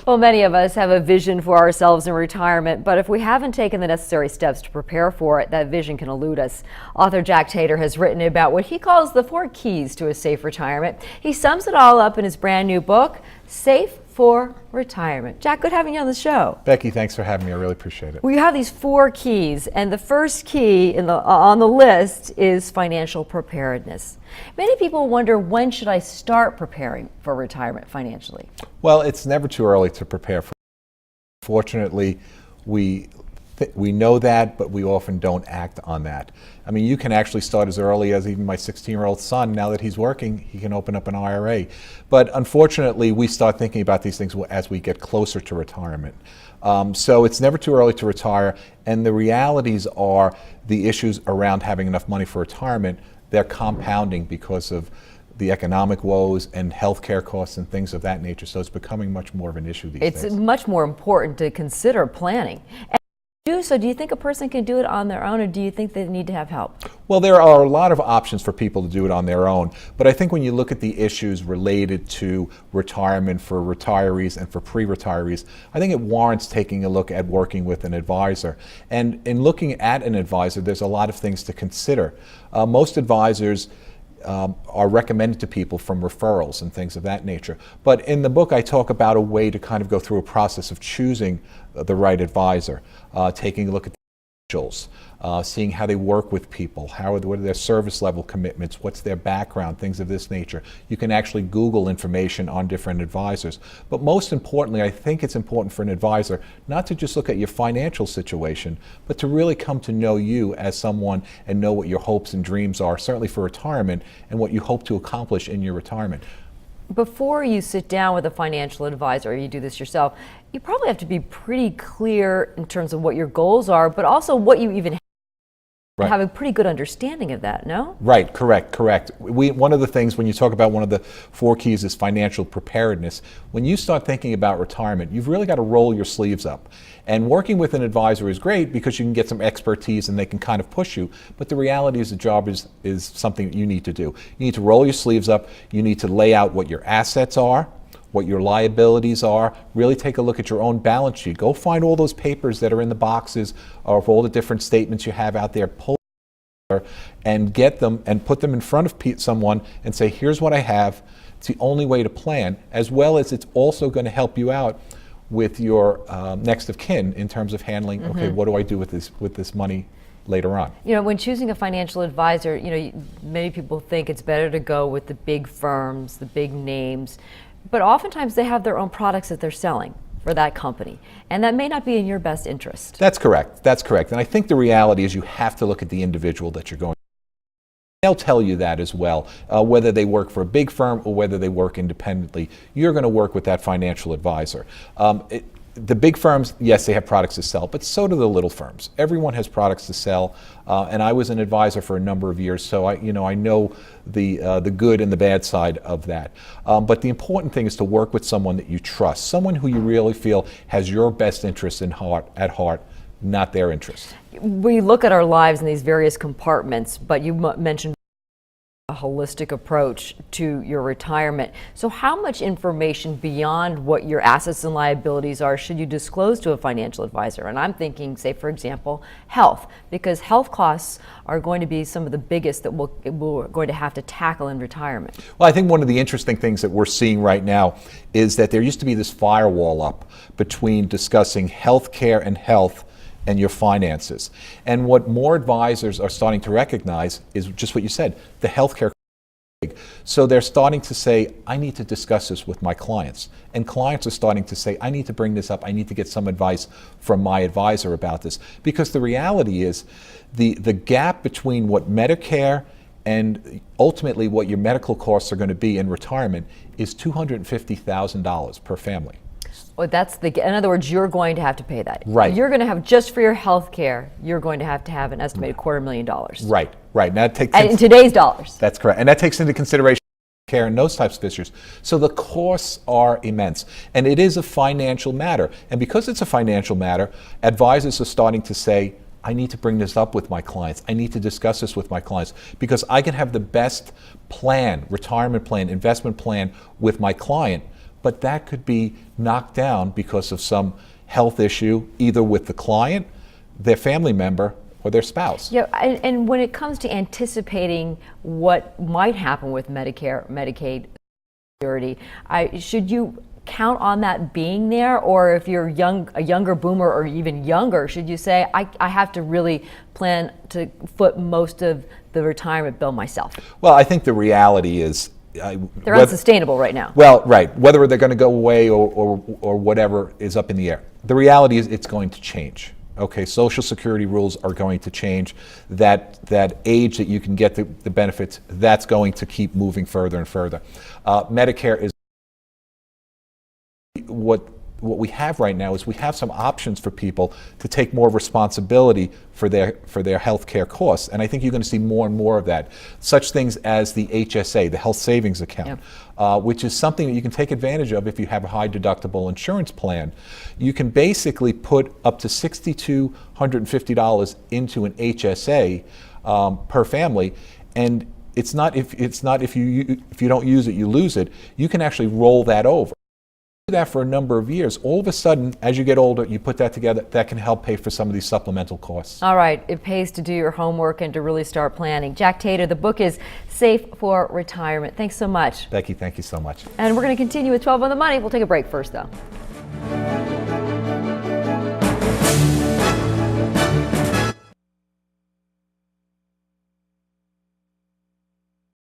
Well, many of us have a vision for ourselves in retirement, but if we haven't taken the necessary steps to prepare for it, that vision can elude us. Author Jack Tatar has written about what he calls the 4 keys to a safe retirement. He sums it all up in his brand new book, Safe for Retirement. Jack, good having you on the show. Becky, thanks for having me. I really appreciate it. Well, you have these 4 keys, and the first key on the list is financial preparedness. Many people wonder, when should I start preparing for retirement financially? Well, it's never too early to prepare for. Fortunately, we know that, but we often don't act on that. I mean, you can actually start as early as even my 16-year-old son. Now that he's working, he can open up an IRA. But unfortunately, we start thinking about these things as we get closer to retirement. So it's never too early to retire, and the realities are the issues around having enough money for retirement, they're compounding because of the economic woes and healthcare costs and things of that nature. So it's becoming much more of an issue these days. It's much more important to consider planning. So do you think a person can do it on their own, or do you think they need to have help? Well, there are a lot of options for people to do it on their own, but I think when you look at the issues related to retirement for retirees and for pre-retirees, I think it warrants taking a look at working with an advisor. And in looking at an advisor, there's a lot of things to consider. Most advisors are recommended to people from referrals and things of that nature. But in the book, I talk about a way to kind of go through a process of choosing the right advisor, taking a look at the individuals, seeing how they work with people, what are their service level commitments, what's their background, things of this nature. You can actually Google information on different advisors. But most importantly, I think it's important for an advisor not to just look at your financial situation, but to really come to know you as someone and know what your hopes and dreams are, certainly for retirement, and what you hope to accomplish in your retirement. Before you sit down with a financial advisor, or you do this yourself, you probably have to be pretty clear in terms of what your goals are, but also what you even Right. have a pretty good understanding of that, no? Right, correct. One of the things when you talk about one of the 4 keys is financial preparedness. When you start thinking about retirement, you've really got to roll your sleeves up. And working with an advisor is great because you can get some expertise and they can kind of push you, but the reality is the job is something that you need to do. You need to roll your sleeves up, you need to lay out what your assets are, what your liabilities are, really take a look at your own balance sheet. Go find all those papers that are in the boxes of all the different statements you have out there, pull and get them and put them in front of someone and say, here's what I have. It's the only way to plan, as well as it's also going to help you out with your next of kin in terms of handling, okay, what do I do with this money later on? You know, when choosing a financial advisor, many people think it's better to go with the big firms, the big names, but oftentimes they have their own products that they're selling for that company, and that may not be in your best interest. That's correct. And I think the reality is you have to look at the individual that you're going to. They'll tell you that as well, whether they work for a big firm or whether they work independently. You're going to work with that financial advisor. The big firms, yes, they have products to sell, but so do the little firms. Everyone has products to sell, and I was an advisor for a number of years, so I know the good and the bad side of that. But the important thing is to work with someone that you trust, someone who you really feel has your best interest at heart, not their interest. We look at our lives in these various compartments, but you mentioned a holistic approach to your retirement. So how much information beyond what your assets and liabilities are should you disclose to a financial advisor? And I'm thinking, say, for example, health, because health costs are going to be some of the biggest that we're going to have to tackle in retirement. Well, I think one of the interesting things that we're seeing right now is that there used to be this firewall up between discussing health care and health and your finances. And what more advisors are starting to recognize is just what you said, the healthcare. So they're starting to say, I need to discuss this with my clients. And clients are starting to say, I need to bring this up. I need to get some advice from my advisor about this. Because the reality is the gap between what Medicare and ultimately what your medical costs are going to be in retirement is $250,000 per family. Well, in other words, you're going to have to pay that. Right. You're going to have, just for your health care, you're going to have an estimated $250,000. Right. Now, in today's dollars. That's correct. And that takes into consideration care and those types of issues. So the costs are immense. And it is a financial matter. And because it's a financial matter, advisors are starting to say, I need to bring this up with my clients. I need to discuss this with my clients because I can have the best plan, retirement plan, investment plan with my client, but that could be knocked down because of some health issue, either with the client, their family member, or their spouse. Yeah, and when it comes to anticipating what might happen with Medicare, Medicaid, Security, should you count on that being there, or if you're a younger boomer or even younger, should you say, I have to really plan to foot most of the retirement bill myself? Well, I think the reality is they're unsustainable right now. Well, right. Whether they're going to go away or whatever is up in the air. The reality is it's going to change. Okay, Social Security rules are going to change. That age that you can get the benefits, that's going to keep moving further and further. Medicare is what we have right now is we have some options for people to take more responsibility for their health care costs, and I think you're going to see more and more of that. Such things as the HSA, the Health Savings Account, which is something that you can take advantage of if you have a high deductible insurance plan. You can basically put up to $6,250 into an HSA per family, and it's not if you don't use it, you lose it. You can actually roll that over. That for a number of years. All of a sudden, as you get older, you put that together, that can help pay for some of these supplemental costs. All right, it pays to do your homework and to really start planning. Jack Tatar, the book is Safe for Retirement. Thanks so much. Becky, thank you so much. And we're going to continue with 12 on the Money. We'll take a break first, though.